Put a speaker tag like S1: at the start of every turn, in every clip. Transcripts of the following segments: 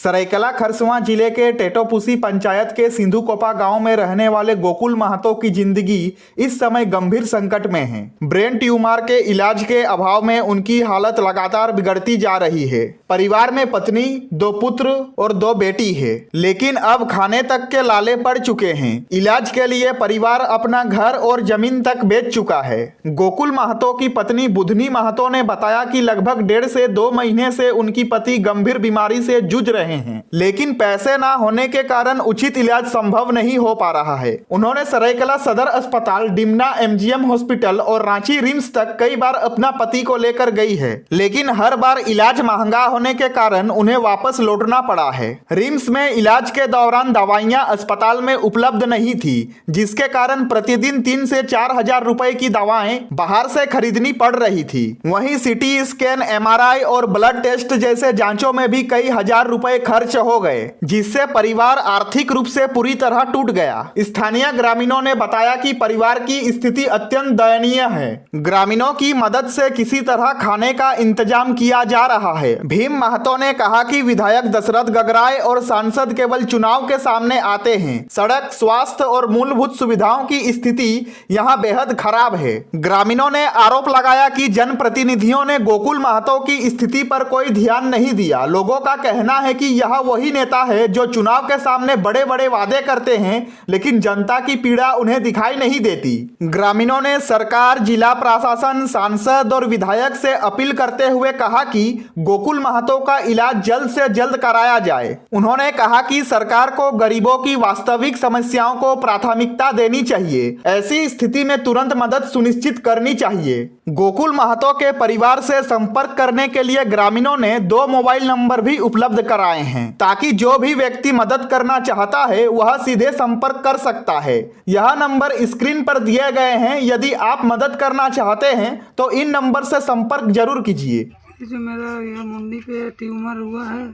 S1: सरायकेला खरसवां जिले के टेटोपुसी पंचायत के सिंधुकोपा गांव में रहने वाले गोकुल महतो की जिंदगी इस समय गंभीर संकट में है। ब्रेन ट्यूमर के इलाज के अभाव में उनकी हालत लगातार बिगड़ती जा रही है। परिवार में पत्नी, 2 पुत्र और 2 बेटी है, लेकिन अब खाने तक के लाले पड़ चुके हैं। इलाज के लिए परिवार अपना घर और जमीन तक बेच चुका है। गोकुल महतो की पत्नी बुधनी महतो ने बताया कि लगभग 1.5 से 2 महीने से उनकी पति गंभीर बीमारी से जूझ रहे हैं, लेकिन पैसे ना होने के कारण उचित इलाज संभव नहीं हो पा रहा है। उन्होंने सरायकेला सदर अस्पताल, डिमना एमजीएम हॉस्पिटल और रांची रिम्स तक कई बार अपना पति को लेकर गई है, लेकिन हर बार इलाज महंगा होने के कारण उन्हें वापस लौटना पड़ा है। रिम्स में इलाज के दौरान दवाइयां अस्पताल में उपलब्ध नहीं थी, जिसके कारण प्रतिदिन 3 से 4 हजार रुपए की दवाएं बाहर से खरीदनी पड़ रही थी। वहीं सिटी स्कैन, एमआरआई और ब्लड टेस्ट जैसे जांचों में भी कई हजार रुपए खर्च हो गए, जिससे परिवार आर्थिक रूप से पूरी तरह टूट गया। स्थानीय ग्रामीणों ने बताया कि परिवार की स्थिति अत्यंत दयनीय है। ग्रामीणों की मदद से किसी तरह खाने का इंतजाम किया जा रहा है। भीम महतो ने कहा कि विधायक दशरथ गगराय और सांसद केवल चुनाव के सामने आते हैं। सड़क, स्वास्थ्य और मूलभूत सुविधाओं की स्थिति यहाँ बेहद खराब है। ग्रामीणों ने आरोप लगाया कि जनप्रतिनिधियों ने गोकुल महतो की स्थिति पर कोई ध्यान नहीं दिया। लोगों का कहना है कि यह वही नेता है जो चुनाव के सामने बड़े बड़े वादे करते हैं, लेकिन जनता की पीड़ा उन्हें दिखाई नहीं देती। ग्रामीणों ने सरकार, जिला प्रशासन, सांसद और विधायक से अपील करते हुए कहा कि गोकुल महतो का इलाज जल्द से जल्द कराया जाए। उन्होंने कहा कि सरकार को गरीबों की वास्तविक समस्याओं को प्राथमिकता देनी चाहिए। ऐसी स्थिति में तुरंत मदद सुनिश्चित करनी चाहिए। गोकुल महतो के परिवार से संपर्क करने के लिए ग्रामीणों ने 2 मोबाइल नंबर भी उपलब्ध कराए हैं, ताकि जो भी व्यक्ति मदद करना चाहता है वह सीधे संपर्क कर सकता है। यह नंबर स्क्रीन पर दिए गए हैं। यदि आप मदद करना चाहते हैं तो इन नंबर से संपर्क जरूर कीजिए।
S2: जो मेरा यह मुंडी पे ट्यूमर हुआ है,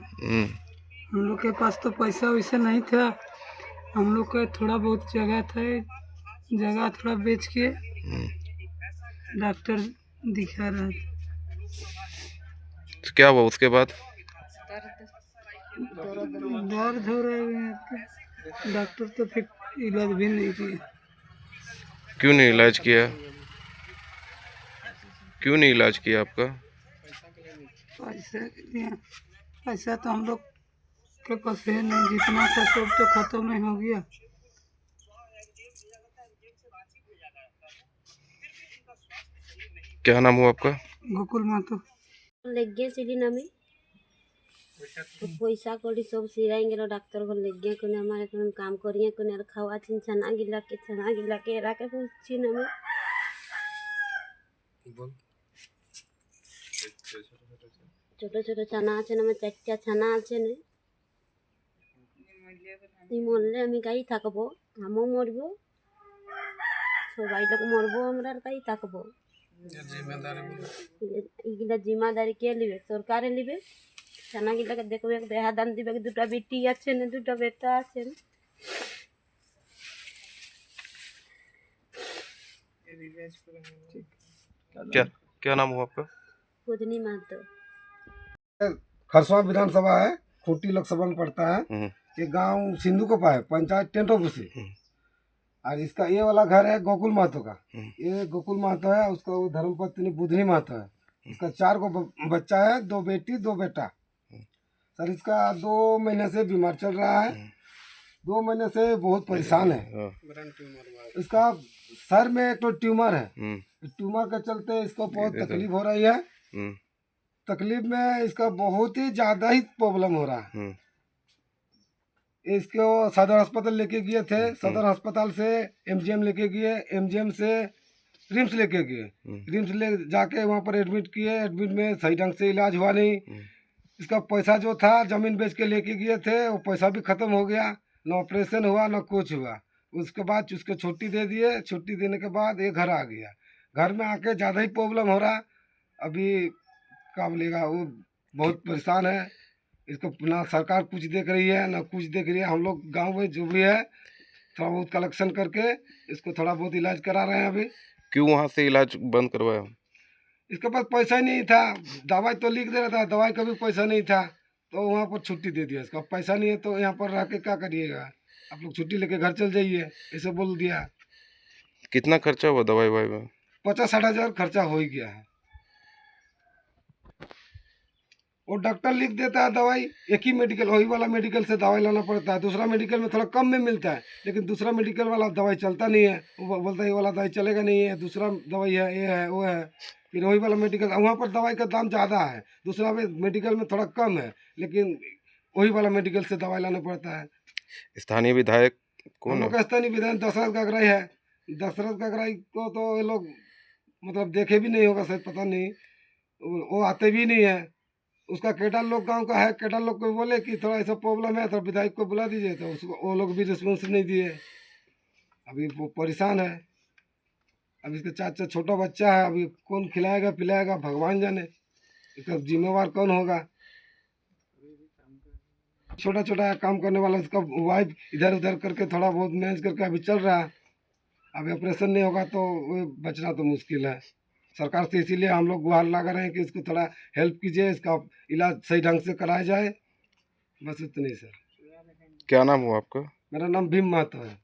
S2: हम लोग के पास तो पैसा वैसा नहीं था। हम लोग का थोड़ा बहुत जगह था, जगह थोड़ा बेच के डॉक्टर दिखा रहा था।
S3: क्या हुआ उसके बाद?
S2: दर्द हो रहा है, डॉक्टर तो फिर इलाज भी नहीं किया।
S3: क्यों नहीं इलाज किया? क्यों नहीं इलाज किया आपका?
S2: पैसा तो हम लोग के पास है नहीं, जितना था सब तो खत्म नहीं हो गया।
S3: क्या नाम हुआ आपका?
S2: गोकुल महतो।
S4: लग गया सिली नामे तो पैसा कौड़ी सब सिराएंगे डॉक्टर को लग गया कोने हमारे को काम करिए कोने खावा छिन छना गिला के राके पूछी नामे छोटो छोटो छाना আছে না, 4টা ছানা আছে না। এই মরলে আমি গাই থাকবো, আমও মরবো, সবাই লোক মরবো, আমরা আর গাই থাকবো। এগুলা জিম্মাদারি কে লিবে? সরকারে লিবে। ছানা গিলাকে দেখবে, দেহা দান দিবে। 2টা বেটি আছে না, 2টা বেটা আছে না।
S3: क्या नाम हुआ आपका?
S4: बुधनी महतो।
S5: खरसवां विधानसभा है, खूंटी लोकसभा में पड़ता है। ये गांव सिंधुकोपा है, पंचायत टेटोपुसी। और इसका ये वाला घर है गोकुल महतो का। ये गोकुल महतो है, उसका वो धर्मपत्नी बुधनी महतो है। इसका 4 को बच्चा है, 2 बेटी 2 बेटा। सर इसका 2 महीने से बीमार चल रहा है। 2 महीने से बहुत परेशान है। इसका सर में एक तो ट्यूमर है। ट्यूमर के चलते इसको बहुत तकलीफ हो रही है। तकलीफ में इसका बहुत ही ज्यादा ही प्रॉब्लम हो रहा है। इसको सदर अस्पताल लेके गए थे, सदर अस्पताल से एमजीएम लेके गए, एमजीएम से रिम्स लेके गए। रिम्स ले जाके वहाँ पर एडमिट किए। एडमिट में सही ढंग से इलाज हुआ नहीं। इसका पैसा जो था जमीन बेच के लेके गए थे, वो पैसा भी खत्म हो गया। न ऑपरेशन हुआ न कुछ हुआ। उसके बाद उसको छुट्टी दे दिए। छुट्टी देने के बाद ये घर आ गया। घर में आके ज़्यादा ही प्रॉब्लम हो रहा। अभी क्या बोलेगा, वो बहुत परेशान है। इसको ना सरकार कुछ देख रही है ना कुछ देख रही है। हम लोग गांव में जो भी है थोड़ा बहुत कलेक्शन करके इसको थोड़ा बहुत इलाज करा रहे हैं। अभी
S3: क्यों वहाँ से इलाज बंद करवाया?
S5: इसके पास पैसा ही नहीं था। दवाई तो लिख दे रहा था, दवाई का भी पैसा नहीं था। तो वहाँ पर छुट्टी दे दिया इसका। अब पैसा नहीं है तो यहाँ पर रह के क्या करिएगा, आप लोग छुट्टी लेके घर चल जाइए, ऐसे बोल दिया।
S3: कितना खर्चा हुआ दवाई ववाई में?
S5: 50-60 हज़ार खर्चा हो ही गया है। वो डॉक्टर लिख देता है दवाई, एक ही मेडिकल, वही वाला मेडिकल से दवाई लाना पड़ता है। दूसरा मेडिकल में थोड़ा कम में मिलता है, लेकिन दूसरा मेडिकल वाला दवाई चलता नहीं है। वो बोलता है ये वाला दवाई चलेगा नहीं है, दूसरा दवाई है, ये है वो है। फिर वही वाला मेडिकल, वहाँ पर दवाई का दाम ज़्यादा है, दूसरा मेडिकल में थोड़ा कम है, लेकिन वही वाला मेडिकल से दवाई लाना पड़ता है।
S3: स्थानीय विधायक
S5: हम
S3: कौन
S5: लोग
S3: है?
S5: का स्थानीय विधायक दशरथ गगराई है। दशरथ गगराई को तो ये लोग मतलब देखे भी नहीं होगा शायद, पता नहीं, वो आते भी नहीं है। उसका केटल लोग गांव का है, केटल लोग को बोले कि थोड़ा ऐसा प्रॉब्लम है तो विधायक को बुला दीजिए, तो उसको वो लोग भी रिस्पॉन्स नहीं दिए। अभी वो परेशान है। अब इसके चाचा छोटा बच्चा है, अभी कौन खिलाएगा पिलाएगा भगवान जाने, इसका जिम्मेवार कौन होगा। छोटा छोटा काम करने वाला उसका वाइफ इधर उधर करके थोड़ा बहुत मैनेज करके अभी चल रहा है। अभी ऑपरेशन नहीं होगा तो वो बचना तो मुश्किल है। सरकार से इसीलिए हम लोग गुहार लगा रहे हैं कि इसको थोड़ा हेल्प कीजिए, इसका इलाज सही ढंग से कराया जाए, बस इतनी सर।
S3: क्या नाम हुआ आपका?
S5: मेरा नाम भीम महतो है।